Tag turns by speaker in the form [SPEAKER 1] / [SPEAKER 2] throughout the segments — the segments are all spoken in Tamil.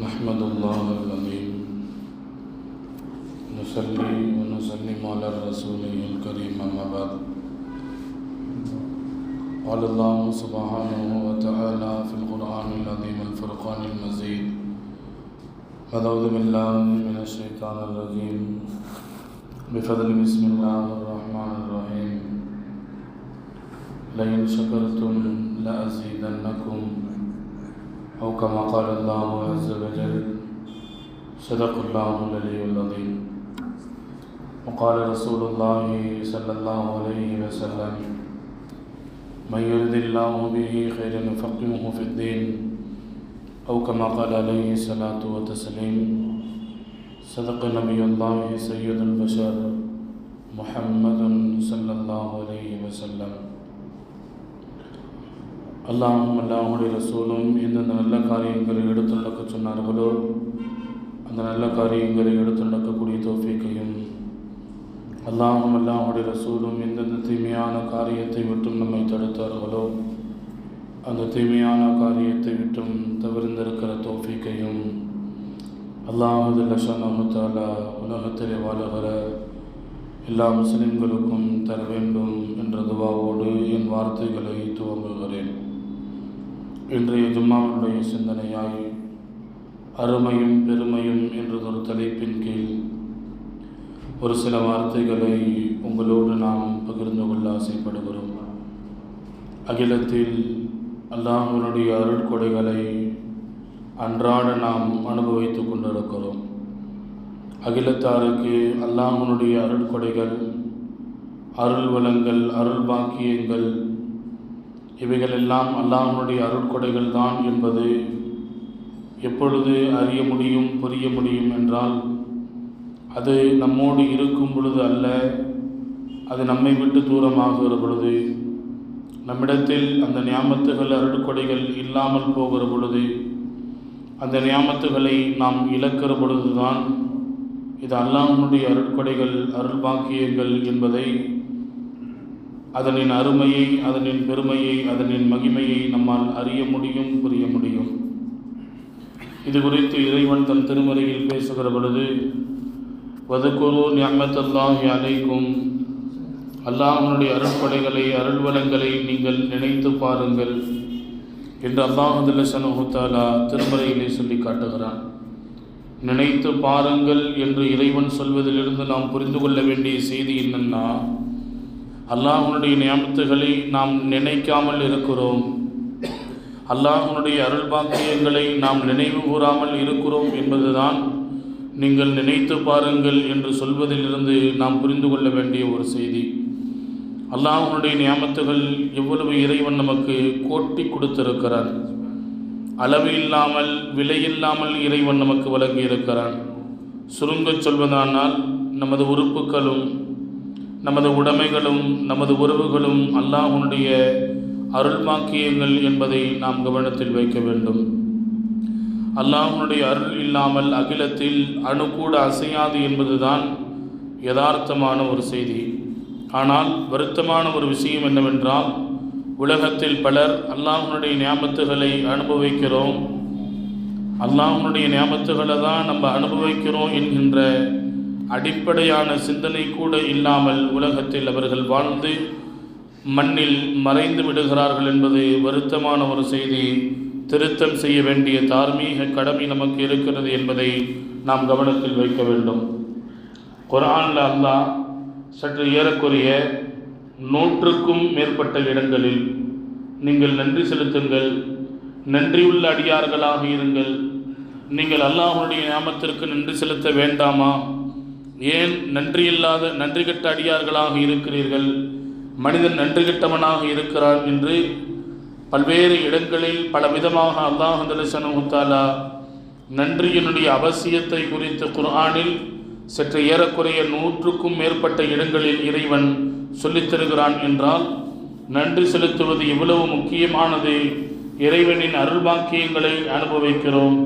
[SPEAKER 1] نحمد الله العظيم نصلي ونسلم على رسوله الكريم أما بعد قال الله سبحانه وتعالى في القرآن العظيم الفرقان المجيد أعوذ بالله من الشيطان الرجيم بفضل بسم الله الرحمن الرحيم لئن شكرتم لأزيدنكم أو كما قال الله عز وجل صدق الله العلي العظيم وقال رسول الله صلى الله عليه وسلم من يرد الله به خيرا يفقهه في الدين أو كما قال عليه الصلاة والتسليم صدق نبي الله سيد البشر محمد صلى الله عليه وسلم அல்லாஹும் அல்லாஹுடைய ரசூலும் எந்தெந்த நல்ல காரியங்களை எடுத்து நடக்க சொன்னார்களோ அந்த நல்ல காரியங்களை எடுத்து நடக்கக்கூடிய தௌஃபீக்கையும் அல்லாஹும் அல்லாஹுடைய ரசூலும் எந்தெந்த தீமையான காரியத்தை விட்டும் நம்மை தடுத்தார்களோ அந்த தீமையான காரியத்தை விட்டும் தவிர்ந்திருக்கிற தௌஃபீக்கையும் அல்லாஹு லஷானஹு தஆலா உலகத்திலே வாழுகிற எல்லா முஸ்லிம்களுக்கும் தர வேண்டும் என்ற துவாவோடு என் வார்த்தைகளை துவங்குகிறேன். இன்றைய ஜும்மாவுடைய சிந்தனையாய் அருமையும் பெருமையும் என்றதொரு தலைப்பின் கீழ் ஒரு சில வார்த்தைகளை உங்களோடு நாம் பகிர்ந்து கொள்ள ஆசைப்படுகிறோம். அகிலத்தில் அல்லாஹ்வினுடைய அருட்கொடைகளை அன்றாட நாம் அனுபவித்து கொண்டிருக்கிறோம். அகிலத்தாருக்கு அல்லாஹ்வினுடைய அருட்கொடைகள், அருள் வளங்கள், அருள் பாக்கியங்கள் இவைகளெல்லாம் அல்லாஹ்வினுடைய அருட்கொடைகள் தான் என்பது எப்பொழுது அறிய முடியும், புரிய முடியும் என்றால் அது நம்மோடு இருக்கும் பொழுது அல்ல, அது நம்மை விட்டு தூரமாகிற பொழுது, நம்மிடத்தில் அந்த நியாமத்துகள் அருட்கொடைகள் இல்லாமல் போகிற பொழுது, அந்த நியாமத்துகளை நாம் இழக்கிற பொழுதுதான் இது அல்லாஹ்வினுடைய அருட்கொடைகள், அருள் பாக்கியங்கள் என்பதை, அதனின் அருமையை, அதனின் பெருமையை, அதனின் மகிமையை நம்மால் அறிய முடியும், புரிய முடியும். இது குறித்து இறைவன் தன் திருமறையில் பேசுகிற பொழுது வதுகுரு நிஅமத்தல்லாஹி அலைக்கும், அல்லாஹ்வினுடைய அருட்கொடைகளை, அருள்வளங்களை நீங்கள் நினைத்து பாருங்கள் என்று அல்லாஹ் ஜல்லஷானஹு தஆலா திருமறையிலே சொல்லி காட்டுகிறான். நினைத்து பாருங்கள் என்று இறைவன் சொல்வதிலிருந்து நாம் புரிந்து கொள்ள வேண்டிய செய்தி என்னன்னா, அல்லாஹ்வினுடைய நியாமத்துகளை நாம் நினைக்காமல் இருக்கிறோம், அல்லாஹ்வினுடைய அருள் பாக்கியங்களை நாம் நினைவு கூறாமல் இருக்கிறோம் என்பதுதான் நீங்கள் நினைத்து பாருங்கள் என்று சொல்வதிலிருந்து நாம் புரிந்து கொள்ள வேண்டிய ஒரு செய்தி. அல்லாஹ்வினுடைய நியாமத்துகள் எவ்வளவு இறைவன் நமக்கு கோட்டி கொடுத்திருக்கிறான். அளவு இல்லாமல், விலையில்லாமல் இறைவன் நமக்கு வழங்கி இருக்கிறான். சுருங்கச் சொல்வதானால் நமது உறுப்புகளும், நமது உடைமைகளும், நமது உறவுகளும் அல்லாஹ்வினுடைய அருள் பாக்கியங்கள் என்பதை நாம் கவனத்தில் வைக்க வேண்டும். அல்லாஹ்வினுடைய அருள் இல்லாமல் அகிலத்தில் அணு கூட அசையாது என்பதுதான் யதார்த்தமான ஒரு செய்தி. ஆனால் வருத்தமான ஒரு விஷயம் என்னவென்றால், உலகத்தில் பலர் அல்லாஹ்வினுடைய நியாமத்துகளை அனுபவிக்கிறோம், அல்லாஹ்வினுடைய நியாமத்துகளை தான் நம்ம அனுபவிக்கிறோம் என்கின்ற அடிப்படையான சிந்தனை கூட இல்லாமல் உலகத்தில் அவர்கள் வாழ்ந்து மண்ணில் மறைந்து விடுகிறார்கள் என்பது வருத்தமான ஒரு செய்தி. திருத்தம் செய்ய வேண்டிய தார்மீக கடமை நமக்கு இருக்கிறது என்பதை நாம் கவனத்தில் வைக்க வேண்டும். குர்ஆனில் அல்லாஹ் சற்று ஏறக்குறைய 100க்கும் மேற்பட்ட இடங்களில் நீங்கள் நன்றி செலுத்துங்கள், நன்றியுள்ள அடியார்களாக இருங்கள், நீங்கள் அல்லாஹ்வுடைய நியாமத்திற்கு நன்றி செலுத்த வேண்டாமா, ஏன் நன்றி கெட்ட அடியார்களாக இருக்கிறீர்கள், மனிதன் நன்றி கெட்டவனாக இருக்கிறான் என்று பல்வேறு இடங்களில் பலவிதமாக அல்லாஹ் ஜல்லஷானஹு தஆலா நன்றியினுடைய அவசியத்தை குறித்து குர்ஆனில் சற்று ஏறக்குறைய 100க்கும் மேற்பட்ட இடங்களில் இறைவன் சொல்லித் தருகிறான் என்றால் நன்றி செலுத்துவது எவ்வளவு முக்கியமானது. இறைவனின் அருள் பாக்கியங்களை அனுபவிக்கிறோம்,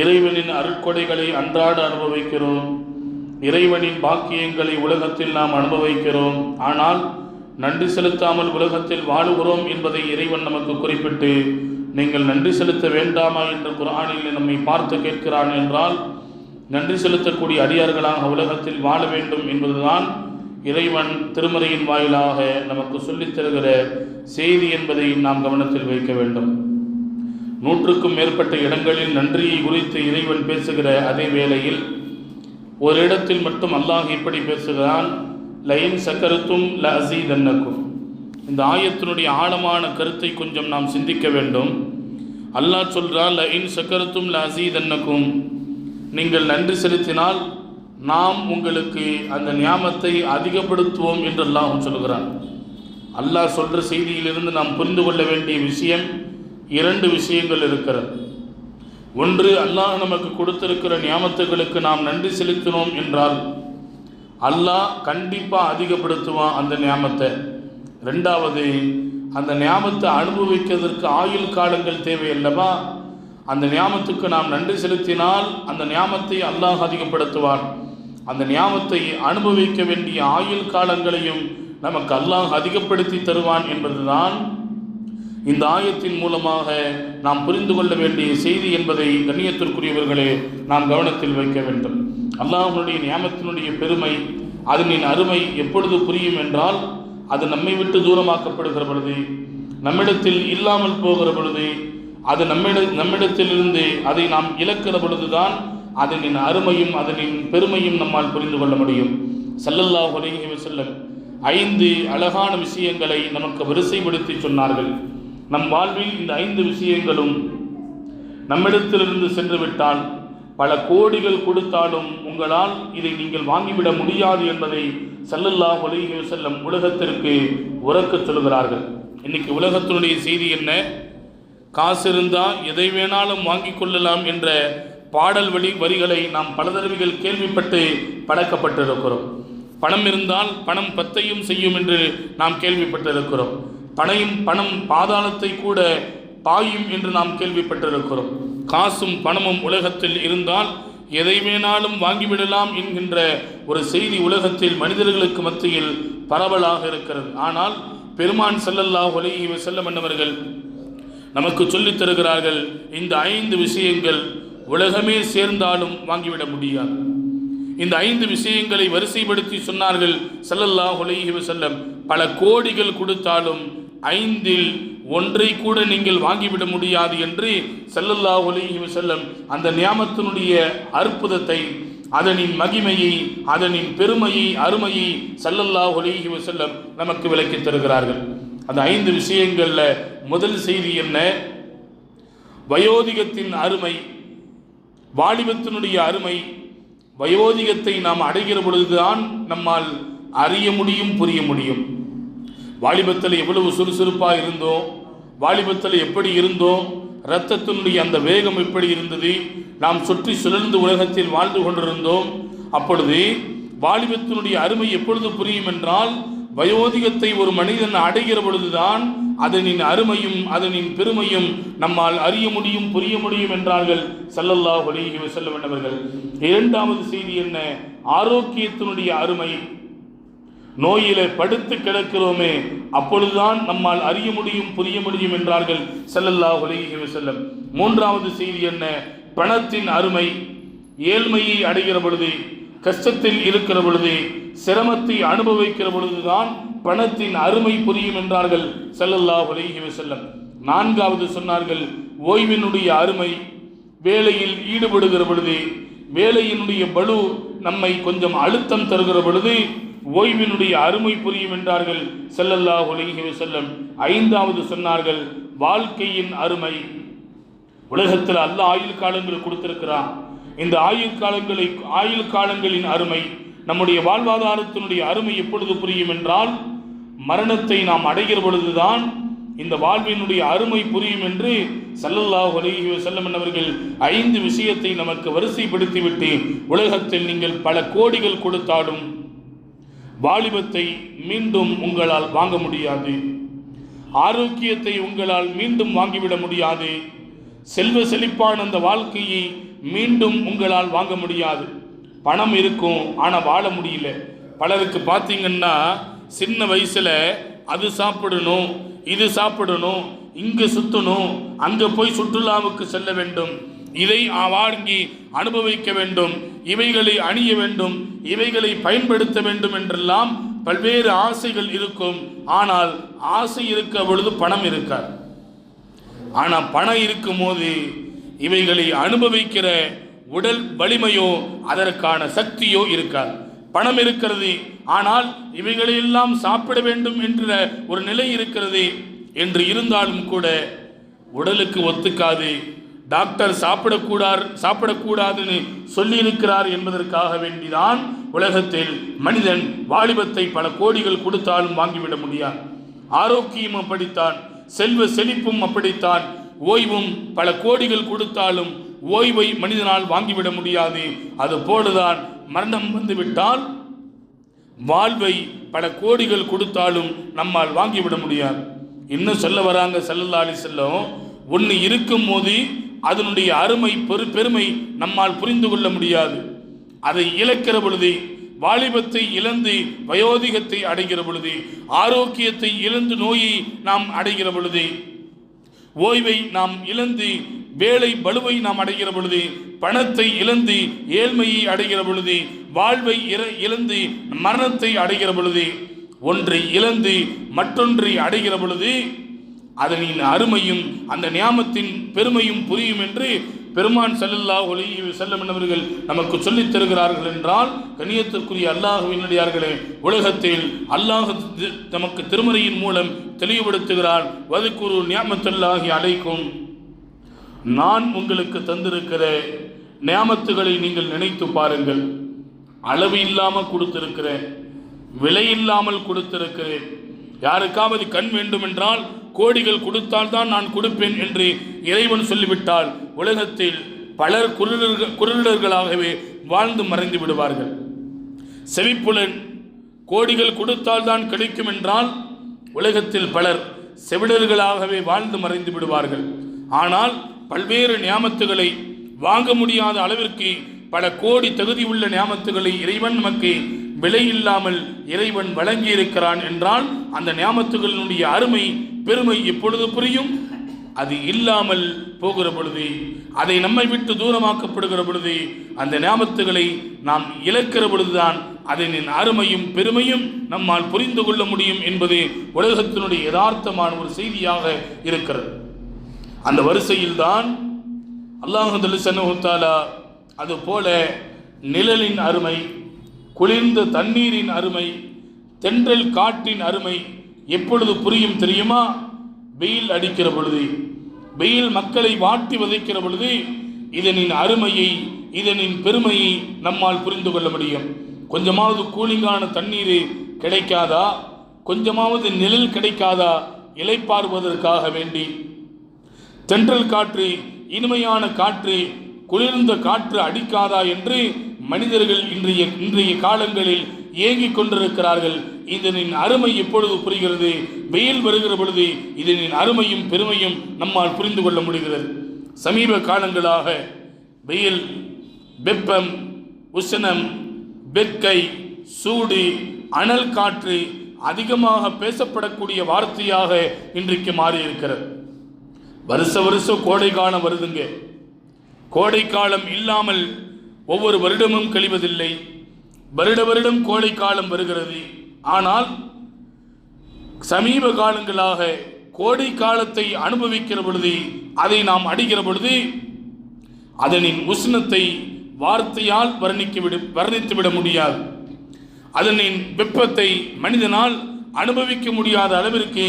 [SPEAKER 1] இறைவனின் அருட்கொடைகளை அன்றாட அனுபவிக்கிறோம், இறைவனின் பாக்கியங்களை உலகத்தில் நாம் அனுபவிக்கிறோம். ஆனால் நன்றி செலுத்தாமல் உலகத்தில் வாழுகிறோம் என்பதை இறைவன் நமக்கு குறிப்பிட்டு நீங்கள் நன்றி செலுத்த வேண்டாமா என்று குர்ஆனில் நம்மை பார்த்து கேட்கிறான் என்றால் நன்றி செலுத்தக்கூடிய அடியார்களாக உலகத்தில் வாழ வேண்டும் என்பதுதான் இறைவன் திருமறையின் வாயிலாக நமக்கு சொல்லித் தருகிற செய்தி என்பதை நாம் கவனத்தில் வைக்க வேண்டும். 100க்கும் மேற்பட்ட இடங்களில் நன்றியை குறித்து இறைவன் பேசுகிற அதே வேளையில் ஒரு இடத்தில் மட்டும் அல்லாஹ் இப்படி பேசுகிறான், லயின் சக்கரத்தும் ல அஸீதன்னக்கும். இந்த ஆயத்தினுடைய ஆழமான கருத்தை கொஞ்சம் நாம் சிந்திக்க வேண்டும். அல்லாஹ் சொல்றான், லயின் சக்கரத்தும் ல அஸீதன்னக்கும், நீங்கள் நன்றி செலுத்தினால் நாம் உங்களுக்கு அந்த நியாமத்தை அதிகப்படுத்துவோம் என்று அல்லாஹ் சொல்கிறான். அல்லாஹ் சொல்கிற செய்தியிலிருந்து நாம் புரிந்து கொள்ள வேண்டிய விஷயம் 2 விஷயங்கள் இருக்கிறது. ஒன்று, அல்லாஹ் நமக்கு கொடுத்திருக்கிற நியாமத்துகளுக்கு நாம் நன்றி செலுத்தினோம் என்றால் அல்லாஹ் கண்டிப்பாக அதிகப்படுத்துவான் அந்த நியாமத்தை. 2வது, அந்த நியாமத்தை அனுபவிக்கிறதுக்கு ஆயுள் காலங்கள் தேவையல்லவா? அந்த நியாமத்துக்கு நாம் நன்றி செலுத்தினால் அந்த நியாமத்தை அல்லாஹ் அதிகப்படுத்துவான். அந்த நியாமத்தை அனுபவிக்க வேண்டிய ஆயுள் காலங்களையும் நமக்கு அல்லாஹ் அதிகப்படுத்தி தருவான் என்பதுதான் இந்த ஆயத்தின் மூலமாக நாம் புரிந்து கொள்ள வேண்டிய செய்தி என்பதை கண்ணியத்திற்குரியவர்களே நாம் கவனத்தில் வைக்க வேண்டும். அல்லாஹ்வுடைய நியாமத்தினுடைய பெருமை, அதனின் அருமை எப்பொழுது புரியும் என்றால் அது நம்மை விட்டு தூரமாக்கப்படுகிற பொழுது, நம்மிடத்தில் இல்லாமல் போகிற பொழுது, அது நம்மிடத்திலிருந்து அதை நாம் இழக்கிற பொழுதுதான் அதனின் அருமையும் அதனின் பெருமையும் நம்மால் புரிந்து கொள்ள முடியும். ஸல்லல்லாஹு அலைஹி வஸல்லம் 5 அழகான விஷயங்களை நமக்கு வரிசைப்படுத்தி சொன்னார்கள். நம் வாழ்வில் இந்த 5 விஷயங்களும் நம்மிடத்திலிருந்து சென்று விட்டால் பல கோடிகள் கொடுத்தாலும் உங்களால் இதை நீங்கள் வாங்கிவிட முடியாது என்பதை ஸல்லல்லாஹு அலைஹி வஸல்லம் உலகத்திற்கு உரக்கச் சொல்கிறார்கள். இன்னைக்கு உலகத்தினுடைய செய்தி என்ன? காசு இருந்தால் எதை வேணாலும் வாங்கி கொள்ளலாம் என்ற பாடல் வரிகளை நாம் பல தடவைகள் கேள்விப்பட்டு பழக்கப்பட்டிருக்கிறோம். பணம் இருந்தால் பணம் 10ஐயும் செய்யும் என்று நாம் கேள்விப்பட்டிருக்கிறோம். பணம் பாதாளத்தை கூட பாயும் என்று நாம் கேள்விப்பட்டிருக்கிறோம். காசும் பணமும் உலகத்தில் இருந்தால் எதை வேணாலும் வாங்கிவிடலாம் என்கின்ற ஒரு செய்தி உலகத்தில் மனிதர்களுக்கு மத்தியில் பரவலாக இருக்கிறது. ஆனால் பெருமான் ஸல்லல்லாஹு அலைஹி வஸல்லம் என்பவர்கள் நமக்கு சொல்லித் தருகிறார்கள், இந்த 5 விஷயங்கள் உலகமே சேர்ந்தாலும் வாங்கிவிட முடியாது. இந்த 5 விஷயங்களை வரிசைப்படுத்தி சொன்னார்கள் ஸல்லல்லாஹு அலைஹி வஸல்லம். பல கோடிகள் கொடுத்தாலும் 5இல் 1 கூட நீங்கள் வாங்கிவிட முடியாது என்று ஸல்லல்லாஹு அலைஹி வஸல்லம் அந்த நியாமத்தினுடைய அற்புதத்தை, அதனின் மகிமையை, அதனின் பெருமையை, அருமையை ஸல்லல்லாஹு அலைஹி வஸல்லம் நமக்கு விளக்கி தருகிறார்கள். அந்த 5 விஷயங்கள்ல முதல் செய்தி என்ன? வயோதிகத்தின் அருமை, வாலிபத்தினுடைய அருமை. வயோதிகத்தை நாம் அடைகிற பொழுதுதான் நம்மால் அறிய முடியும், புரிய முடியும். வாலிபத்தில் எவ்வளவு சுறுசுறுப்பாக இருந்தோம், வாலிபத்தில் எப்படி இருந்தோம், இரத்தத்தினுடைய அந்த வேகம் எப்படி இருந்தது, நாம் சுற்றி சுழர்ந்து உலகத்தில் வாழ்ந்து கொண்டிருந்தோம். அப்பொழுது வாலிபத்தினுடைய அருமை எப்பொழுது புரியும் என்றால் வயோதிகத்தை ஒரு மனிதன் அடைகிற பொழுதுதான் அதனின் அருமையும் அதனின் பெருமையும் நம்மால் அறிய முடியும், புரிய முடியும் என்றார்கள் ஸல்லல்லாஹு அலைஹி வஸல்லம் அவர்கள். 2வது செய்தி என்ன? ஆரோக்கியத்தினுடைய அருமை. நோயிலே படுத்து கிடக்கிறோமே அப்பொழுதுதான் நம்மால் அறிய முடியும், புரிய முடியும் என்றார்கள் ஸல்லல்லாஹு அலைஹி வஸல்லம். 3வது செய்தி என்ன? பணத்தின் அருமை. ஏழ்மையை அடைகிற பொழுது, கஷ்டத்தில் இருக்கிற பொழுது, சிரமத்தை அனுபவிக்கிற பொழுதுதான் பணத்தின் அருமை புரியும் என்றார்கள் ஸல்லல்லாஹு அலைஹி வஸல்லம். 4வது சொன்னார்கள் ஓய்வினுடைய அருமை. வேலையில் ஈடுபடுகிற பொழுது, வேலையினுடைய பளு நம்மை கொஞ்சம் அழுத்தம் தருகிற பொழுது ஓய்வினுடைய அருமை புரியும் என்றார்கள் ஸல்லல்லாஹு அலைஹி வஸல்லம். 5வது சொன்னார்கள் வாழ்க்கையின் அருமை. உலகத்தில் அல்லாஹ் ஆயுள் காலங்களை கொடுத்திருக்கிறான். இந்த ஆயுள் காலங்களின் அருமை, நம்முடைய வாழ்வாதாரத்தினுடைய அருமை எப்பொழுது புரியும் என்றால் மரணத்தை நாம் அடைகிற பொழுதுதான் இந்த வாழ்வினுடைய அருமை புரியும் என்று ஸல்லல்லாஹு அலைஹி வஸல்லம் அவர்கள் 5 விஷயத்தை நமக்கு வரிசைப்படுத்திவிட்டு, உலகத்தில் நீங்கள் பல கோடிகள் கொடுத்தாலும் வாலிபத்தை மீண்டும் உங்களால் வாங்க முடியாது, ஆரோக்கியத்தை உங்களால் மீண்டும் வாங்கிவிட முடியாது, செல்வ செழிப்பான அந்த வாழ்க்கையை மீண்டும் உங்களால் வாங்க முடியாது. பணம் இருக்கும் ஆனால் வாழ முடியல. பலருக்கு பார்த்தீங்கன்னா சின்ன வயசில் அது சாப்பிடணும், இது சாப்பிடணும், இங்கு சுற்றணும், அங்கே போய் சுற்றுலாவுக்கு செல்ல வேண்டும், இதை வாங்கி அனுபவிக்க வேண்டும், இவைகளை அணிய வேண்டும், இவைகளை பயன்படுத்த வேண்டும் என்றெல்லாம் பல்வேறு ஆசைகள் இருக்கும். ஆனால் ஆசை இருக்க பொழுது பணம் இருக்காது. ஆனால் பணம் இருக்கும் போது இவைகளை அனுபவிக்கிற உடல் வலிமையோ அதற்கான சக்தியோ இருக்காது. பணம் இருக்கிறது, ஆனால் இவைகளையெல்லாம் சாப்பிட வேண்டும் என்ற ஒரு நிலை இருக்கிறது என்று இருந்தாலும் கூட உடலுக்கு ஒத்துக்காது. டாக்டர் சாப்பிடக்கூடாதுன்னு சொல்லி இருக்கிறார் என்பதற்காக வேண்டிதான் உலகத்தில் மனிதன் வாலிபத்தை பல கோடிகள் கொடுத்தாலும் வாங்கிவிட முடியாது. ஆரோக்கியம் அப்படித்தான், செல்வ செழிப்பும் அப்படித்தான். ஓய்வும் பல கோடிகள் கொடுத்தாலும் ஓய்வை மனிதனால் வாங்கிவிட முடியாது. அது போலதான் மரணம் வந்துவிட்டால் வாழ்வை பல கோடிகள் கொடுத்தாலும் நம்மால் வாங்கிவிட முடியாது. இன்னும் சொல்ல வராங்க ஸல்லல்லாஹு அலைஹி வஸல்லம், ஒன்று இருக்கும் போது அதனுடைய அருமை பெருமை நம்மால் புரிந்து கொள்ள முடியாது. அதை இழக்கிற பொழுது, வாலிபத்தை இழந்து வயோதிகத்தை அடைகிற பொழுது, ஆரோக்கியத்தை இழந்து நோயை நாம் அடைகிற பொழுது, ஓய்வை நாம் இழந்து வேலை பளுவை நாம் அடைகிற பொழுது, பணத்தை இழந்து ஏழ்மையை அடைகிற பொழுது, வாழ்வை இழந்து மரணத்தை அடைகிற பொழுது, ஒன்றை இழந்து மற்றொன்றை அடைகிற பொழுது அதனின் அருமையும் அந்த நியாமத்தின் பெருமையும் புரியும் என்று பெருமான் ஸல்லல்லாஹு அலைஹி வஸல்லம் அவர்கள் நமக்கு சொல்லித் தருகிறார்கள். என்றால் கண்ணியத்திற்குரிய அல்லாஹ்வின் அடியார்களே, உலகத்தில் அல்லாஹ் நமக்கு திருமறையின் மூலம் தெளிவுபடுத்துகிறார். வதுகுரு நிஅமத்துல்லாஹி அலைக்கும், நான் உங்களுக்கு தந்திருக்கிற நியாமத்துகளை நீங்கள் நினைத்து பாருங்கள். அளவு இல்லாமல் கொடுத்திருக்கிறேன், விலை இல்லாமல் கொடுத்திருக்கிறேன். யாருக்காவது கண் வேண்டும் என்றால் கோடிகள் கொடுத்தால்தான் நான் கொடுப்பேன் என்று இறைவன் சொல்லிவிட்டால் உலகத்தில் பலர் குருடர்களாகவே வாழ்ந்து மறைந்து விடுவார்கள். செவிப்புலன் கோடிகள் கொடுத்தால்தான் கிடைக்கும் என்றால் உலகத்தில் பலர் செவிடர்களாகவே வாழ்ந்து மறைந்து விடுவார்கள். ஆனால் பல்வேறு நியாமத்துகளை வாங்க முடியாத அளவிற்கு பல கோடி தகுதி உள்ள நியாமத்துகளை இறைவன் நமக்கு விலை இல்லாமல் இறைவன் வழங்கி இருக்கிறான் என்றால் அந்த நியாமத்துகளினுடைய அருமை பெருமை எப்பொழுது புரியும்? அது இல்லாமல் போகிற பொழுது, அதை நம்மை விட்டு தூரமாக்கப்படுகிற பொழுது, அந்த நியாமத்துகளை நாம் இழக்கிற பொழுதுதான் அதனின் அருமையும் பெருமையும் நம்மால் புரிந்து கொள்ள முடியும் என்பது உலகத்தினுடைய யதார்த்தமான ஒரு செய்தியாக இருக்கிறது. அந்த வரிசையில்தான் அல்லாஹ் ஜல்லல்லாஹு தஆலா அதுபோல நிழலின் அருமை, குளிர்ந்த தண்ணீரின் அருமை, தென்றல் காற்றின் அருமை எப்பொழுது புரியும் தெரியுமா? வெயில் அடிக்கிற பொழுது, வெயில் மக்களை வாட்டி வதைக்கிற பொழுது இதனின் அருமையை, இதனின் பெருமையை நம்மால் புரிந்து கொள்ள முடியும். கொஞ்சமாவது கூலிங்கான தண்ணீர் கிடைக்காதா? கொஞ்சமாவது நிழல் கிடைக்காதா? இளைப்பாறுவதற்காக வேண்டி தென்றல் காற்று, இனிமையான காற்று, குளிர்ந்த காற்று அடிக்காதா என்று மனிதர்கள் இன்றைய காலங்களில் ஏங்கிக் கொண்டிருக்கிறார்கள். இதனின் அருமை எப்பொழுது புரிகிறது? வெயில் வருகிற பொழுது இதனின் அருமையும் பெருமையும் நம்மால் புரிந்து கொள்ள முடிகிறது. சமீப காலங்களாக வெயில், வெப்பம், உஷ்ணம், வெக்கை, சூடு, அனல் காற்று அதிகமாக பேசப்படக்கூடிய வார்த்தையாக இன்றைக்கு மாறியிருக்கிறது. வருஷம் கோடை காலம் வருதுங்க. கோடை காலம் இல்லாமல் ஒவ்வொரு வருடமும் கழிவதில்லை. வருடம் கோடை காலம் வருகிறது. ஆனால் சமீப காலங்களாக கோடை காலத்தை அனுபவிக்கிற பொழுது, அதை நாம் அடைகிற பொழுது அதனின் உஷ்ணத்தை வார்த்தையால் வர்ணித்துவிட முடியாது. அதனின் வெப்பத்தை மனிதனால் அனுபவிக்க முடியாத அளவிற்கு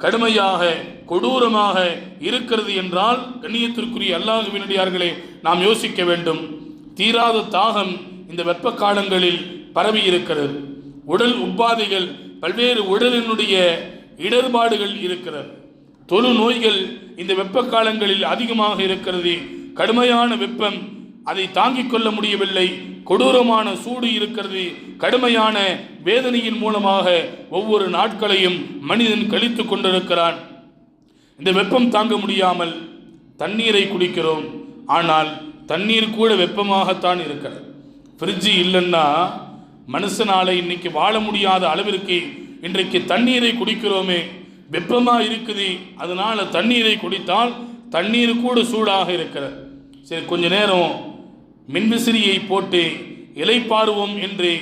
[SPEAKER 1] கடுமையாக கொடூரமாக இருக்கிறது என்றால் கண்ணியத்திற்குரிய அல்லாஹ்வின் அடியார்களே, நாம் யோசிக்க வேண்டும். தீராத தாகம் இந்த வெப்ப காலங்களில் பரவி இருக்கிறது. உடல் உபாதைகள், பல்வேறு உடலினுடைய இடர்பாடுகள் இருக்கிறது. தொழு நோய்கள் இந்த வெப்ப காலங்களில் அதிகமாக இருக்கிறது. கடுமையான வெப்பம், அதை தாங்கிக் கொள்ள முடியவில்லை. கொடூரமான சூடு இருக்கிறது. கடுமையான வேதனையின் மூலமாக ஒவ்வொரு நாட்களையும் மனிதன் கழித்து கொண்டிருக்கிறான். இந்த வெப்பம் தாங்க முடியாமல் தண்ணீரை குடிக்கிறோம். ஆனால் தண்ணீர் கூட வெப்பமாகத்தான் இருக்கிறது. ஃப்ரிட்ஜு இல்லைன்னா மனுஷனால இன்னைக்கு வாழ முடியாத அளவிற்கு இன்றைக்கு தண்ணீரை குடிக்கிறோமே. வெப்பமாக இருக்குது, அதனால தண்ணீரை குடித்தால் தண்ணீர் கூட சூடாக இருக்கிறது. சரி, கொஞ்ச நேரம் மின்விசிறியை போட்டு இலைப்பாருவோம் என்று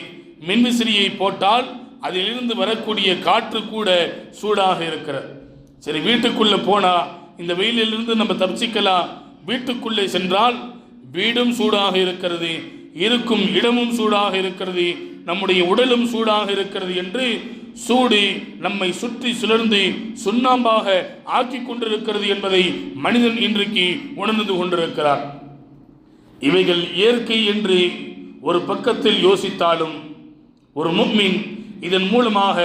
[SPEAKER 1] மின்விசிறியை போட்டால் அதிலிருந்து வரக்கூடிய காற்று கூட சூடாக இருக்கிறது. சரி, வீட்டுக்குள்ளே போனால் இந்த வெயிலிலிருந்து நம்ம தப்பிச்சிக்கலாம். வீட்டுக்குள்ளே சென்றால் வீடும் சூடாக இருக்கிறது, இருக்கும் இடமும் சூடாக இருக்கிறது, நம்முடைய உடலும் சூடாக இருக்கிறது என்று சூடு நம்மை சுற்றி சுழர்ந்து சுண்ணாம்பாக ஆக்கி கொண்டிருக்கிறது என்பதை மனிதன் இன்றைக்கு உணர்ந்து கொண்டிருக்கிறார். இவைகள் இயற்கை என்று ஒரு பக்கத்தில் யோசித்தாலும் ஒரு முஃமின் இதன் மூலமாக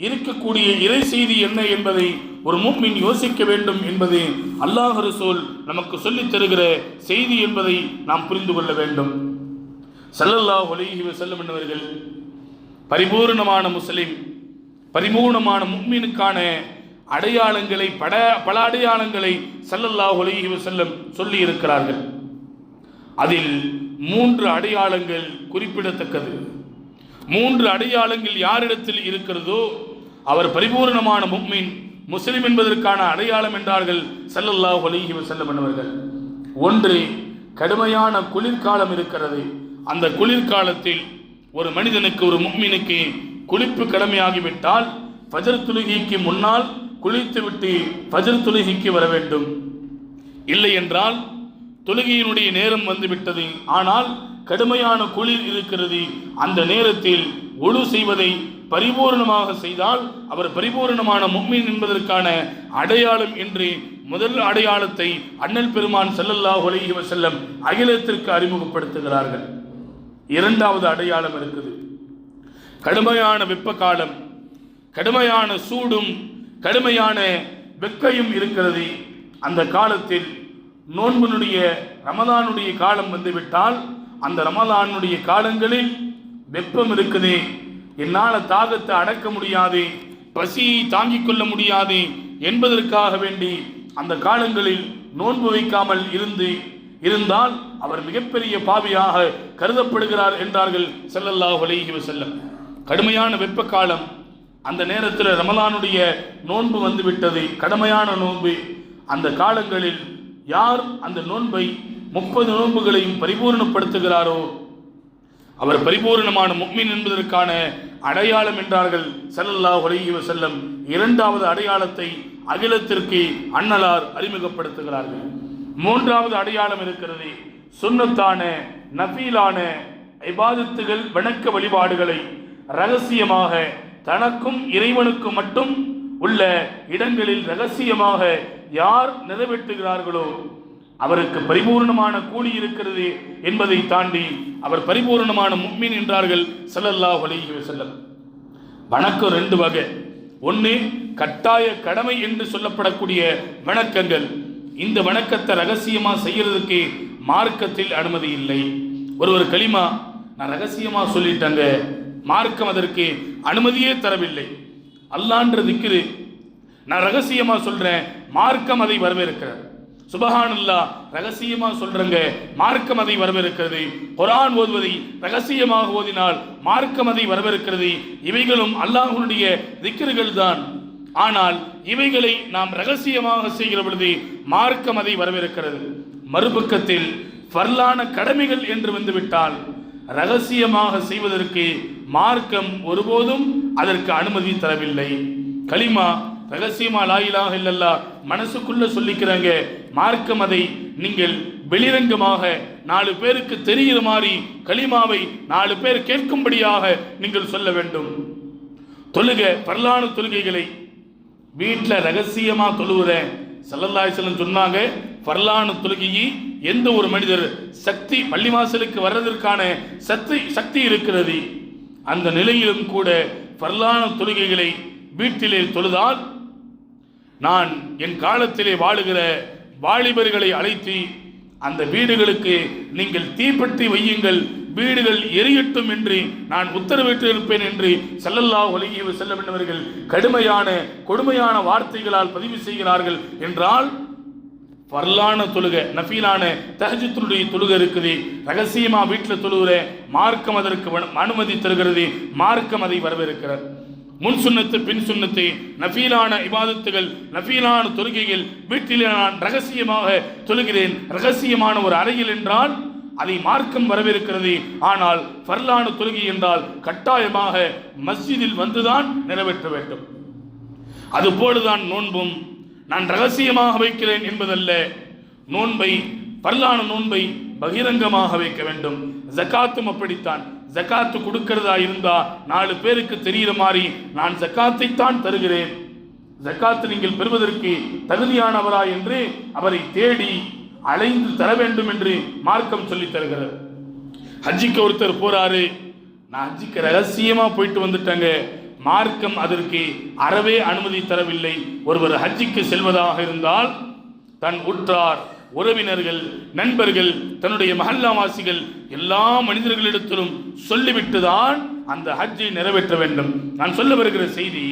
[SPEAKER 1] இருக்கக்கூடிய இறை செய்தி என்ன என்பதை ஒரு முஃமின் யோசிக்க வேண்டும் என்பது அல்லாஹ் ரசூல் நமக்கு சொல்லித் தருகிற செய்தி என்பதை நாம் புரிந்து கொள்ள வேண்டும். ஸல்லல்லாஹு அலைஹி வஸல்லம் என்பவர்கள் பரிபூர்ணமான முஸ்லிம், பரிபூர்ணமான முஃமினுக்கான அடையாளங்களை பல அடையாளங்களை ஸல்லல்லாஹு அலைஹி வஸல்லம் சொல்லி இருக்கிறார்கள். அதில் 3 அடையாளங்கள் குறிப்பிடத்தக்கது. 3 அடையாளங்கள் யாரிடத்தில் இருக்கிறதோ அவர் பரிபூர்ணமான முஃமின், முஸ்லிம் என்பதற்கான அடையாளம் என்றார்கள் ஸல்லல்லாஹு அலைஹி வஸல்லம் என்பவர்கள். 1, கடுமையான குளிர்காலம் இருக்கிறது. அந்த குளிர்காலத்தில் ஒரு மனிதனுக்கு, ஒரு முஃமினுக்கு குளிப்பு கடமையாகிவிட்டால் ஃபஜர் தொழுகைக்கு முன்னால் குளித்துவிட்டு ஃபஜர் தொழுகைக்கு வர வேண்டும். இல்லை என்றால் தொழுகையினுடைய நேரம் வந்துவிட்டது, ஆனால் கடுமையான குளிர் இருக்கிறது, அந்த நேரத்தில் ஒழு செய்வதை பரிபூர்ணமாக செய்தால் அவர் பரிபூர்ணமான முஃமின் என்பதற்கான அடையாளம் என்று முதல் அடையாளத்தை அண்ணல் பெருமான் ஸல்லல்லாஹு அலைஹி வஸல்லம் அகிலத்திற்கு அறிமுகப்படுத்துகிறார்கள். 2வது அடையாளம் இருக்குது. கடுமையான வெப்ப காலம், கடுமையான சூடும் கடுமையான வெக்கையும் இருக்கிறது. அந்த காலத்தில் நோன்பினுடைய ரமதானுடைய காலம் வந்துவிட்டால் அந்த ரமதானுடைய காலங்களில் வெப்பம் இருக்குது, என்னால் தாகத்தை அடக்க முடியாது, பசியை தாங்கிக் கொள்ள முடியாது என்பதற்காக வேண்டி அந்த காலங்களில் நோன்பு வைக்காமல் இருந்தால் அவர் மிகப்பெரிய பாவியாக கருதப்படுகிறார் என்றார்கள் ஸல்லல்லாஹு அலைஹி வஸல்லம். கடுமையான வெப்ப காலம், அந்த நேரத்தில் ரமலானுடைய நோன்பு வந்துவிட்டது, கடுமையான நோன்பு. அந்த காலங்களில் யார் அந்த நோன்பை 30 நோன்புகளையும் பரிபூர்ணப்படுத்துகிறாரோ அவர் பரிபூர்ணமான முஃமின் என்பதற்கான அடையாளம் என்றார்கள் ஸல்லல்லாஹு அலைஹி வஸல்லம். 2வது அடையாளத்தை அகிலத்திற்கு அன்னலார் அறிமுகப்படுத்துகிறார்கள். 3வது அடையாளம் இருக்கிறது. சுன்னத்தான நஃபீலான இபாதத்துகள், வணக்க வழிபாடுகளை ரகசியமாக தனக்கும் இறைவனுக்கும் மட்டும் உள்ள இடங்களில் ரகசியமாக யார் நிறைவேற்றுகிறார்களோ அவருக்கு பரிபூர்ணமான கூலி இருக்கிறது என்பதை தாண்டி அவர் பரிபூர்ணமான முஃமின் என்றார்கள் ஸல்லல்லாஹு அலைஹி வஸல்லம். வணக்கம் 2 வகை. 1, கட்டாய கடமை என்று சொல்லப்படக்கூடிய வணக்கங்கள். இந்த வணக்கத்தை ரகசியமா செய்யறதுக்கு மார்க்கத்தில் அனுமதி இல்லை. ஒருவர் கலிமா நான் ரகசியமா சொல்லிட்டாங்க, மார்க்கம் அதற்கு அனுமதியே தரவில்லை. அல்லாஹ்ன்ற திக்ரு நான் ரகசியமா சொல்றேன், மார்க்கம் அதை வரவேற்கிறது. சுபஹானல்லாஹ் ரகசியமா சொல்றங்க, மார்க்கம் அதை வரவேற்கிறது. குர்ஆன் ஓதுவதை ரகசியமாக ஓதினால் மார்க்கம் அதை வரவேற்கிறது. இவைகளும் அல்லாஹ்வுடைய திக்ருகள் தான். ஆனால் இவைகளை நாம் ரகசியமாக செய்கிற பொழுது மார்க்கம் அதை வரவேற்கிறது. மறுபக்கத்தில் ஃபர்லான கடமைகள் என்று வந்துவிட்டால் ரகசியமாக செய்வதற்கு மார்க்கம் ஒருபோதும் அதற்கு அனுமதி தரவில்லை. கலிமா ரகசியமா லா இலாஹ இல்லல்லாஹ் மனசுக்குள்ள சொல்லிக்கிறாங்க, மார்க்கம் அதை நீங்கள் வெளிரங்கமாக 4 பேருக்கு தெரிகிற மாதிரி கலிமாவை 4 பேர் கேட்கும்படியாக நீங்கள் சொல்ல வேண்டும். தொழுக பரலான தொழுகைகளை வீட்டில் ரகசியமா தொழுகிற ஸல்லல்லாஹு அலைஹி வஸல்லம் சொன்னாங்க. பரலான தொழுகையை எந்த ஒரு மனிதர் சக்தி பள்ளிவாசலுக்கு வர்றதற்கான சக்தி இருக்கிறது, அந்த நிலையிலும் கூட பரலான தொழுகைகளை வீட்டிலே தொழுதால் நான் என் காலத்திலே வாழுகிற வாலிபர்களை அழைத்து அந்த வீடுகளுக்கு நீங்கள் தீப்பற்றி வையுங்கள், வீடுகள் எரியட்டும் என்று நான் உத்தரவிட்டிருப்பேன் என்று ஸல்லல்லாஹு அலைஹி வஸல்லம் என்பவர்கள் கடுமையான கொடுமையான வார்த்தைகளால் பதிவு செய்கிறார்கள். என்றால் ஃபர்லான தொழுகை, நஃபீலான தஹஜ்ஜுதுடைய தொழுகை இருக்குது, ரகசியமா வீட்டில் தொழுகிற மார்க்கம் அதற்கு அனுமதி தருகிறது, மார்க்கம் அதை வரவேற்கிறது. முன் சுன்னத்து பின் சுன்னத்து, நஃபீலான இபாதத்துகள், நஃபீலான தொழுகைகள் வீட்டில் நான் ரகசியமாக தொழுகிறேன். ரகசியமான ஒரு அறையில் என்றால் அதை மார்க்கம் வரவிருக்கிறது. ஆனால் ஃபர்லான தொழுகை என்றால் கட்டாயமாக மஸ்ஜிதில் வந்துதான் நிறைவேற்ற வேண்டும். அதுபோலதான் நோன்பும் நான் ரகசியமாக வைக்கிறேன் என்பதல்ல. நோன்பை, ஃபர்லான நோன்பை பகிரங்கமாக வைக்க வேண்டும். ஜகாத்தும் அப்படித்தான். ஜகாத்து கொடுக்கிறதா இருந்தா 4 பேருக்கு தெரிகிற மாதிரி நான் ஜகாத்தை தான் தருகிறேன், ஜகாத்து நீங்கள் பெறுவதற்கு தகுதியானவரா என்று அவரை தேடி அலைந்து தர வேண்டும் என்று மார்க்கம் சொல்லி தருகிறது. ஹஜ்ஜிக்கு ஒருத்தர் போறாரு, நான் ஹஜ்ஜிக்கு ரகசியமா போயிட்டு வந்துட்டேங்க, மார்க்கம் அதற்கு அறவே அனுமதி தரவில்லை. ஒருவர் ஹஜ்ஜிக்கு செல்வதாக இருந்தால் தன் உற்றார், உறவினர்கள், நண்பர்கள், தன்னுடைய மஹல்லாவாசிகள் எல்லா மனிதர்களிடத்திலும் சொல்லிவிட்டுதான் அந்த ஹஜ்ஜை நிறைவேற்ற வேண்டும். நான் சொல்ல வருகிற செய்தி,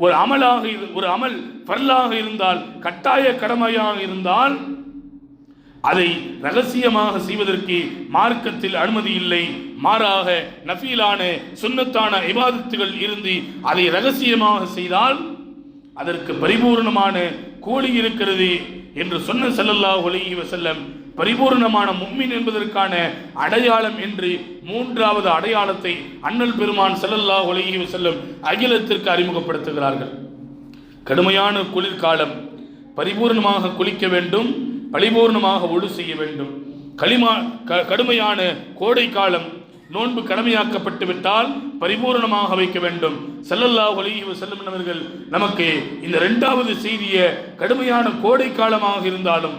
[SPEAKER 1] ஒரு அமல் ஃபர்லாக இருந்தால், கட்டாய கடமையாக இருந்தால் அதை ரகசியமாக செய்வதற்கு மார்க்கத்தில் அனுமதி இல்லை. மாறாக நஃபீலான சுன்னத்தான இபாதத்துகள் இருந்து அதை ரகசியமாக செய்தால் அதற்கு பரிபூர்ணமான கூலி இருக்கிறது என்று சொன்ன ஸல்லல்லாஹு அலைஹி வஸல்லம் பரிபூர்ணமான முஃமின் என்பதற்கான அடையாளம் என்று 3வது அடையாளத்தை அண்ணல் பெருமான் ஸல்லல்லாஹு அலைஹி வஸல்லம் அகிலத்திற்கு அறிமுகப்படுத்துகிறார்கள். கடுமையான குளிர்காலம், பரிபூர்ணமாக குளிக்க வேண்டும், பரிபூர்ணமாக ஒழு செய்ய வேண்டும். கடுமையான கோடை காலம், நோன்பு கடமையாக்கப்பட்டு விட்டால் பரிபூர்ணமாக வைக்க வேண்டும். ஸல்லல்லாஹு அலைஹி வஸல்லம் அவர்கள் நமக்கு இந்த 2வது செய்தியை, கடுமையான கோடை காலமாக இருந்தாலும்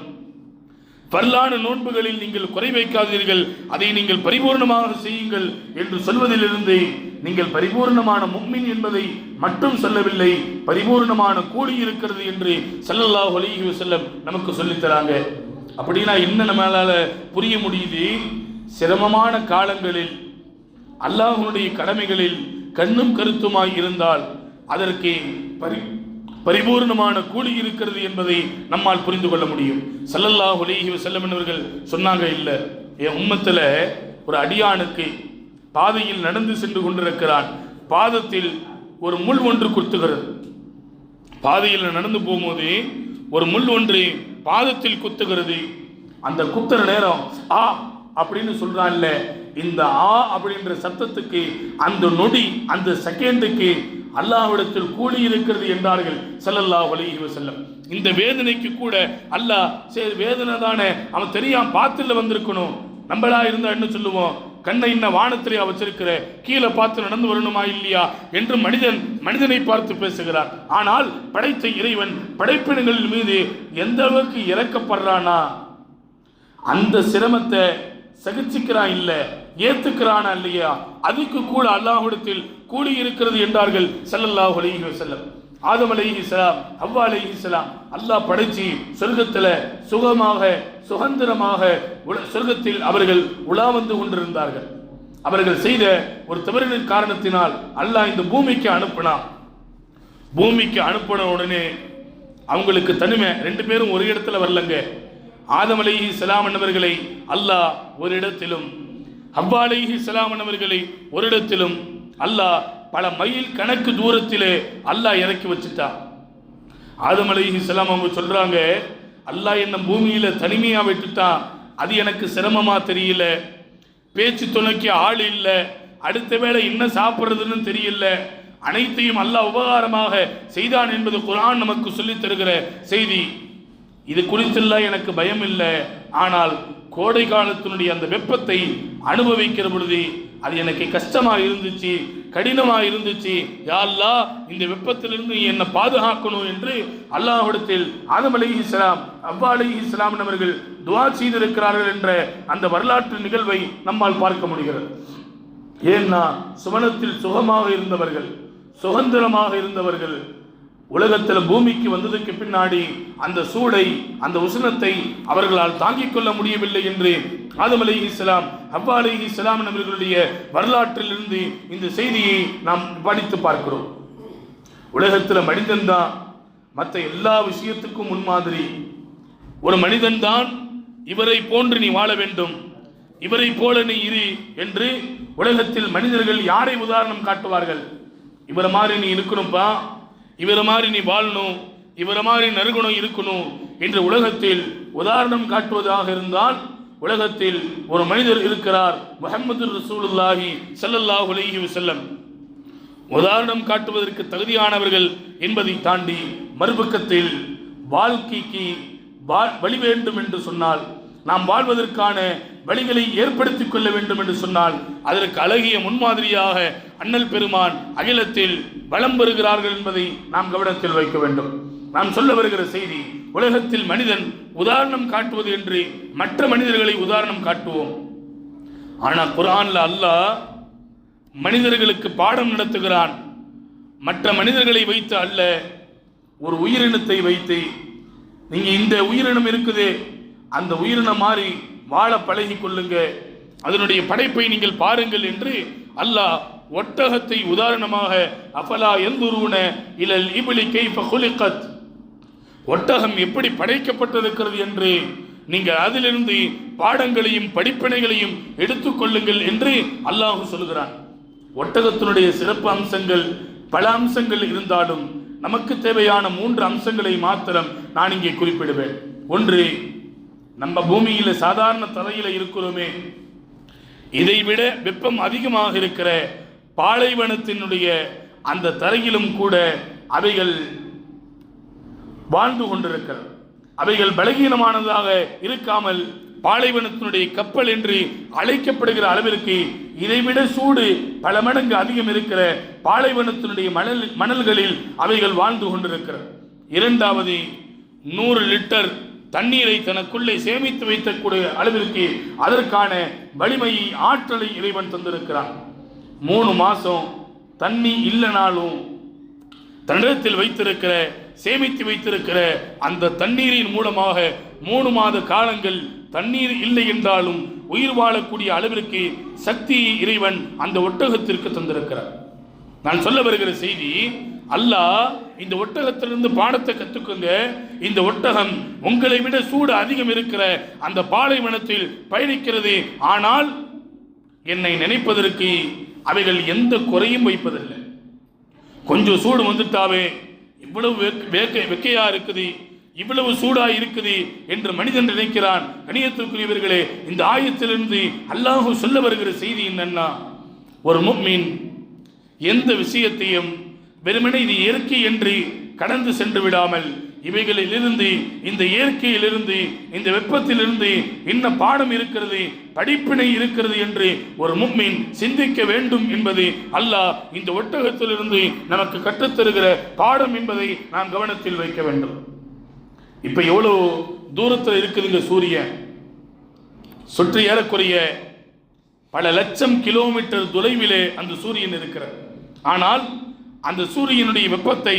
[SPEAKER 1] ஃபர்லான நோன்புகளில் நீங்கள் குறை வைக்காதீர்கள், அதை நீங்கள் பரிபூர்ணமாக செய்யுங்கள் என்று சொல்வதிலிருந்து நீங்கள் பரிபூர்ணமான முஃமின் என்பதை மட்டும் சொல்லவில்லை, பரிபூர்ணமான கூலி இருக்கிறது என்று ஸல்லல்லாஹு அலைஹி வஸல்லம் நமக்கு சொல்லித்தராங்க. அப்படின்னா என்ன நம்மளால புரிய முடியுது? சிரமமான காலங்களில் அல்லாஹ்வுடைய கடமைகளில் கண்ணும் கருத்துமாய் இருந்தால் அதற்கு பரிபூர்ணமான கூலி இருக்கிறது என்பதை நம்மால் புரிந்து கொள்ள முடியும். ஸல்லல்லாஹு அலைஹி வஸல்லம் அவர்கள் சொன்னாங்க, இல்ல என் உம்மத்துல ஒரு அடியானுக்கு பாதையில் நடந்து சென்று கொண்டிருக்கிறான், பாதத்தில் ஒரு முள் ஒன்று குத்துகிறது. பாதையில் நடந்து போகும்போது ஒரு முள் ஒன்று பாதத்தில் குத்துகிறது. அந்த குத்துற நேரம் ஆ அப்படின்னு சொல்றான்ல, இந்த ஆ அப்படின்ற சத்தத்துக்கு, அந்த நொடி, அந்த செகண்டுக்கு அல்லாஹ்விடத்தில் கூலி இருக்கிறது என்றார்கள் ஸல்லல்லாஹு அலைஹி வஸல்லம். இந்த வேதனைக்கு கூட அல்லாஹ், சரி வேதனை தானே, அவன் தெரியாம பார்த்துல வந்திருக்கணும், நம்மளா இருந்தா என்ன சொல்லுவோம், கண்ணை இன்ன வானத்திலே வச்சிருக்கிற, கீழே பார்த்து நடந்து வரணுமா இல்லையா என்று மனிதனை பார்த்து பேசுகிறார். ஆனால் படைத்த இறைவன் படைப்பினங்களின் மீது எந்த அளவுக்கு இறக்கப்படுறானா, அந்த சிரமத்தை சகிச்சுக்கிறான் இல்ல, ஏத்துக்கிறானா இல்லையா, அதுக்கு கூட அல்லாஹ்விடத்தில் கூலி இருக்கிறது என்றார்கள் ஸல்லல்லாஹு அலைஹி வஸல்லம். ஆதம் அலைஹிஸ்ஸலாம், ஹவ்வா அலைஹிஸ்ஸலாம் அல்லாஹ் படைச்சி சொர்க்கத்தில் சுகமாக சுதந்திரமாக சொர்க்கத்தில் அவர்கள் உலா வந்து கொண்டிருந்தார்கள். அவர்கள் செய்த ஒரு தவறின் காரணத்தினால் அல்லாஹ் இந்த பூமிக்கு அனுப்பினான். பூமிக்கு அனுப்பின உடனே அவங்களுக்கு தனிமை, 2 பேரும் ஒரு இடத்துல வரலங்க. ஆதம் அலைஹிஸ்ஸலாம் அவர்களை அல்லாஹ் ஒரு இடத்திலும், ஹவ்வா அலைஹிஸ்ஸலாம் அவர்களை ஒரு இடத்திலும் அல்லாஹ் பல மைல் கணக்கு தூரத்திலே அல்லாஹ் இறக்கி வச்சுட்டான். ஆதம் அலைஹிஸ்ஸலாம் அவங்க சொல்றாங்க, அல்லாஹ் என்ன பூமியில தனிமையா விட்டுட்டான், அது எனக்கு சிரமமா தெரியல, பேச்சு துணைக்கு ஆள் இல்லை, அடுத்த வேளை என்ன சாப்பிட்றதுன்னு தெரியல, அனைத்தையும் அல்லாஹ் உபகாரமாக செய்தான் என்பது குர்ஆன் நமக்கு சொல்லித் தருகிற செய்தி. இது குறித்தெல்லாம் எனக்கு பயம் இல்லை, ஆனால் கோடை காலத்தினுடைய அந்த வெப்பத்தை அனுபவிக்கிற பொழுது அது எனக்கு கஷ்டமாக இருந்துச்சு, கடினமாக இருந்துச்சு. யா அல்லாஹ், இந்த வெப்பத்திலிருந்து என்னை பாதுகாக்கணும் என்று அல்லாஹ்விடத்தில் ஆதம் அலைஹிஸ்ஸலாம், ஹவ்வா அலைஹிஸ்ஸலாம் அவர்கள் துஆ செய்திருக்கிறார்கள் என்ற அந்த வரலாற்று நிகழ்வை நம்மால் பார்க்க முடிகிறது. ஏன்னா சுவனத்தில் சுகமாக இருந்தவர்கள், சுதந்திரமாக இருந்தவர்கள், உலகத்தில் பூமிக்கு வந்ததுக்கு பின்னாடி அந்த சூடை, அந்த உஷ்ணத்தை அவர்களால் தாங்கிக் கொள்ள முடியவில்லை என்று ஆதம் அலைஹிஸ்ஸலாம், ஹவ்வா அலைஹிஸ்ஸலாம் அவர்களுடைய வரலாற்றிலிருந்து இந்த செய்தியை நாம் படித்து பார்க்கிறோம். உலகத்தில் மனிதன் தான் மற்ற எல்லா விஷயத்துக்கும் முன்மாதிரி. ஒரு மனிதன் தான் இவரை போன்று நீ வாழ வேண்டும், இவரை போல நீ இரு என்று உலகத்தில் மனிதர்கள் யாரை உதாரணம் காட்டுவார்கள்? இவரை மாதிரி நீ இருக்கணும்ப்பா, இவரை மாதிரி நீ வாழணும், இவரை மாதிரி நறுகுணம் இருக்கணும் என்று உலகத்தில் உதாரணம் காட்டுவதாக இருந்தால், உலகத்தில் ஒரு மனிதர் இருக்கிறார், முஹம்மது ரசூலுல்லாஹி ஸல்லல்லாஹு அலைஹி வஸல்லம், உதாரணம் காட்டுவதற்கு தகுதியானவர்கள் என்பதை தாண்டி மறுபக்கத்தில் வாழ்க்கைக்கு வழி வேண்டும் என்று சொன்னால், நாம் வாழ்வதற்கான வழிகளை ஏற்படுத்திக் கொள்ள வேண்டும் என்று சொன்னால், அதற்கு அழகிய முன்மாதிரியாக அண்ணல் பெருமான் அகிலத்தில் வலம் பெறுகிறார்கள் என்பதை நாம் கவனத்தில் வைக்க வேண்டும். நாம் சொல்ல வருகிற செய்தி, உலகத்தில் மனிதன் உதாரணம் காட்டுவது என்று மற்ற மனிதர்களை உதாரணம் காட்டுவோம். ஆனால் குர்ஆன்ல அல்லாஹ் மனிதர்களுக்கு பாடம் நடத்துகிறான். மற்ற மனிதர்களை வைத்து அல்ல, ஒரு உயிரினத்தை வைத்து, நீங்க இந்த உயிரினம் இருக்குது, அந்த உயிரினம் மாதிரி வாழ பழகி கொள்ளுங்க, அதனுடைய படைப்பை நீங்கள் பாருங்கள் என்று அல்லாஹ் ஒட்டகத்தை உதாரணமாக, அஃபலா யன்துரூன இலல் இப்லி கைஃப குலிகத், ஒட்டகம் எப்படி படைக்கப்பட்டிருக்கிறது என்று நீங்கள் அதிலிருந்து பாடங்களையும் படிப்பினைகளையும் எடுத்துக்கொள்ளுங்கள் என்று அல்லாஹ் சொல்கிறான். ஒட்டகத்தினுடைய சிறப்பு அம்சங்கள் பல அம்சங்கள் இருந்தாலும் நமக்கு தேவையான 3 அம்சங்களை மாத்திரம் நான் இங்கே குறிப்பிடுவேன். ஒன்று, நம்ம பூமியில சாதாரண தரையில இருக்கிறோமே, இதைவிட வெப்பம் அதிகமாக இருக்கிற பாலைவனத்தினுடைய அந்த தரையிலும் கூட அவைகள் வாழ்ந்து கொண்டிருக்கிறது. அவைகள் பலகீனமானதாக இருக்காமல் பாலைவனத்தினுடைய கப்பல் என்று அழைக்கப்படுகிற அளவிற்கு இதைவிட சூடு பல மடங்கு அதிகம் இருக்கிற பாலைவனத்தினுடைய மணல்களில் அவைகள் வாழ்ந்து கொண்டிருக்கிறது. இரண்டாவது, 100 லிட்டர் தண்ணீரை தனக்குள்ளே சேமித்து வைக்கக்கூடிய அளவிற்கு அதற்கான வலிமையை, ஆற்றலை இறைவன் தந்திருக்கிறான். 3 மாசம் தண்ணி இல்லைனாலும் தன்னிடத்தில் வைத்திருக்கிற, சேமித்து வைத்திருக்கிற அந்த தண்ணீரின் மூலமாக 3 மாத காலங்கள் தண்ணீர் இல்லை என்றாலும் உயிர் வாழக்கூடிய அளவிற்கு சக்தியை இறைவன் அந்த ஒட்டகத்திற்கு தந்திருக்கிறார். நான் சொல்ல வருகிற செய்தி, அல்லாஹ் இந்த ஒட்டகத்திலிருந்து பாடத்தை கற்றுக்கொங்க. இந்த ஒட்டகம் உங்களை விட சூடு அதிகம் இருக்கிற அந்த பாலைவனத்தில் பயணிக்கிறது, ஆனால் என்னை நினைப்பதற்கு அவைகள் எந்த குறையும் வைப்பதில்லை. கொஞ்சம் சூடு வந்துட்டாவே இவ்வளவு வெக்கையா இருக்குது, இவ்வளவு சூடா இருக்குது என்று மனிதன் நினைக்கிறான். கணியத்திற்குரியவர்களே, இந்த ஆயத்திலிருந்து அல்லாஹ் சொல்ல வருகிற செய்தி என்னன்னா, ஒரு முஃமின் எந்த விஷயத்தையும் வெறுமனே இது இயற்கை என்று கடந்து சென்று விடாமல், இவைகளிலிருந்து, இந்த இயற்கையிலிருந்து, இந்த வெப்பத்திலிருந்து என்ன பாடம் இருக்கிறது, படிப்பினை இருக்கிறது என்று ஒரு முஃமின் சிந்திக்க வேண்டும் என்பது அல்லாஹ் இந்த ஒட்டகத்திலிருந்து நமக்கு கற்றுத்தருகிற பாடம் என்பதை நாம் கவனத்தில் வைக்க வேண்டும். இப்ப எவ்வளவு தூரத்தில் இருக்குதுங்க சூரியன், சுற்றி ஏறக்குறைய பல லட்சம் கிலோமீட்டர் தொலைவிலே அந்த சூரியன் இருக்கிறது. ஆனால் அந்த சூரியனுடைய வெப்பத்தை,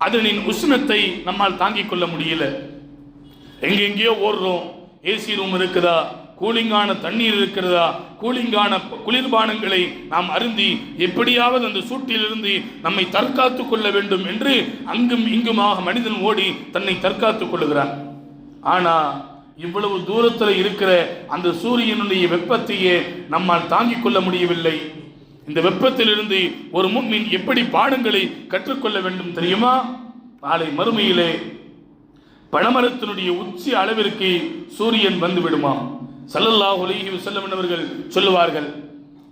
[SPEAKER 1] அதனின் உஷ்ணத்தை நம்மால் தாங்கிக் கொள்ள முடியல. எங்கெங்கேயோ ஓடுறோம். ஏசி ரூம் இருக்குதா, கூலிங்கான தண்ணீர் இருக்கிறதா, கூலிங்கான குளிர்பானங்களை நாம் அருந்தி எப்படியாவது அந்த சூட்டிலிருந்து நம்மை தற்காத்து கொள்ள வேண்டும் என்று அங்கும் இங்குமாக மனிதன் ஓடி தன்னை தற்காத்துக் கொள்ளுகிறான். ஆனா இவ்வளவு தூரத்தில் இருக்கிற அந்த சூரியனுடைய வெப்பத்தையே நம்மால் தாங்கிக் கொள்ள முடியவில்லை. இந்த வெப்பத்திலிருந்து ஒரு முஃமின் எப்படி பாடங்களை கற்றுக்கொள்ள வேண்டும் தெரியுமா? நாளை மறுமையிலே பனமரத்தினுடைய உச்சி அளவிற்கு சூரியன் வந்து விடுமா. ஸல்லல்லாஹு அலைஹி வஸல்லம் அவர்கள் சொல்லுவார்கள்,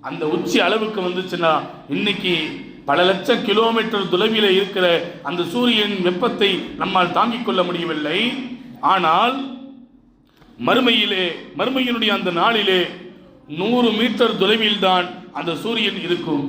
[SPEAKER 1] அந்த உச்சி அளவுக்கு வந்துச்சுன்னா இன்னைக்கு பல லட்சம் கிலோமீட்டர் தொலைவில் இருக்கிற அந்த சூரியன் வெப்பத்தை நம்மால் தாங்கிக் கொள்ள முடியவில்லை. ஆனால் மறுமையினுடைய அந்த நாளிலே 100 மீட்டர் தொலைவில் தான் அந்த சூரியன் இருக்கும்.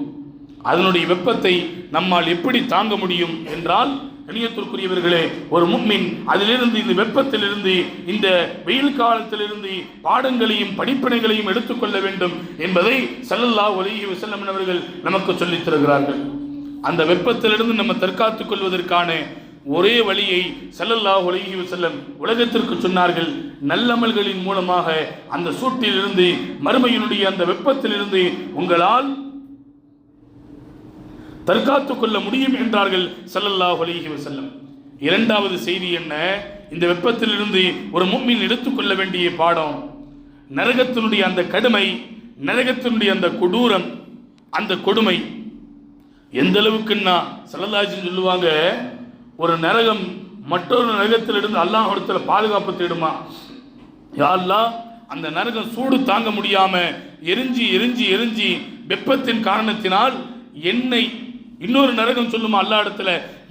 [SPEAKER 1] அதனுடைய வெப்பத்தை நம்மால் எப்படி தாங்க முடியும் என்றால், கணியத்திற்குரியவர்களே, ஒரு முஃமின் அதிலிருந்து, இந்த வெப்பத்திலிருந்து, இந்த வெயில் காலத்திலிருந்து பாடங்களையும் படிப்பினைகளையும் எடுத்துக்கொள்ள வேண்டும் என்பதை ஸல்லல்லாஹு அலைஹி வஸல்லம் அவர்கள் நமக்கு சொல்லித் தருகிறார்கள். அந்த வெப்பத்திலிருந்து நம்ம தற்காத்துக் கொள்வதற்கான ஒரே வழியை ஸல்லல்லாஹு அலைஹி வஸல்லம் உலகத்திற்கு சொன்னார்கள். நல்லமல்களின் மூலமாக அந்த சூட்டிலிருந்து, மறுமையினுடைய அந்த வெப்பத்திலிருந்து உங்களால் தற்காத்துக் கொள்ள முடியும் என்றார்கள் ஸல்லல்லாஹு அலைஹி வஸல்லம். இரண்டாவது செய்தி என்ன? இந்த வெப்பத்திலிருந்து ஒரு முஃமின் எடுத்துக்கொள்ள வேண்டிய பாடம், நரகத்தினுடைய அந்த கடுமை, நரகத்தினுடைய அந்த கொடூரம், அந்த கொடுமை. எந்த அளவுக்குன்னா ஸல்லல்லாஹு சொல்லுவாங்க, ஒரு நரகம் மற்றொரு நரகத்திலிருந்து அல்லாஹ்விடத்தில் பாதுகாப்பு தேடுமா. யா அல்லாஹ், அந்த நரகம் சூடு தாங்க முடியாம எரிஞ்சி எரிஞ்சி எரிஞ்சி வெப்பத்தின் காரணத்தினால் என்னை, இன்னொரு நரகம் சொல்லுமா அல்லாஹ் இடத்துல,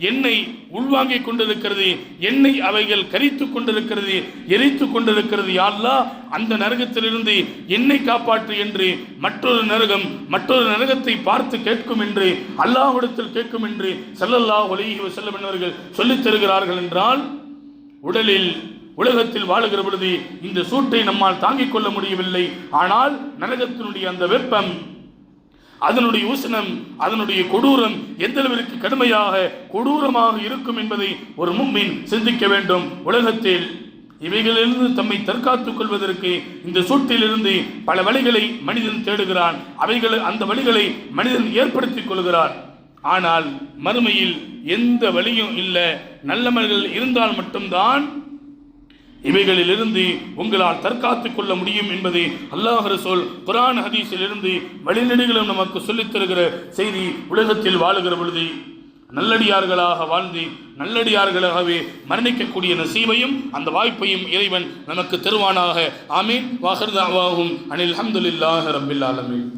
[SPEAKER 1] என்னை உள்வாங்கிக் கொண்டிருக்கிறது, என்னை அவைகள் கரித்து கொண்டிருக்கிறது, எரித்து கொண்டிருக்கிறது. யா அல்லாஹ், அந்த நரகத்திலிருந்து என்னை காப்பாற்று என்று மற்றொரு நரகத்தை பார்த்து கேட்கும் என்று, அல்லாஹ்விடத்தில் கேட்கும் என்று ஸல்லல்லாஹு அலைஹி வஸல்லம் அவர்கள் சொல்லித் தருகிறார்கள். என்றால் உலகத்தில் வாழுகிற பொழுது இந்த சூட்டை நம்மால் தாங்கிக் கொள்ள முடியவில்லை. ஆனால் நரகத்தினுடைய அந்த வெப்பம், அதனுடைய உஷ்ணம், அதனுடைய கொடூரம் எந்த அளவிற்கு கொடூரமாக இருக்கும் என்பதை ஒரு முஃமின் சிந்திக்க வேண்டும். உலகத்தில் இவைகளிலிருந்து தம்மை தற்காத்துக் கொள்வதற்கு இந்த சூட்டிலிருந்து பல வழிகளை மனிதன் தேடுகிறான். அந்த வழிகளை மனிதன் ஏற்படுத்திக் கொள்கிறான். ஆனால் மறுமையில் எந்த வழியும் இல்லை. நல்லவர்கள் இருந்தால் மட்டும்தான் இவைகளிலிருந்து உங்களால் தற்காத்துக் கொள்ள முடியும் என்பதை அல்லாஹ் ரசூல் குர்ஆன் ஹதீஸில் இருந்து வழிநெடுகளும் நமக்கு சொல்லித் தருகிற செய்தி. உலகத்தில் வாழுகிற பொழுது நல்லடியார்களாக வாழ்ந்து நல்லடியார்களாகவே மரணிக்கக்கூடிய நசீபையும் அந்த வாய்ப்பையும் இறைவன் நமக்கு தருவானாக. ஆமீன். வாஹிர் தஅவாஹும் அனில் ஹம்துலில்லாஹி ரப்பில் ஆலமீன்.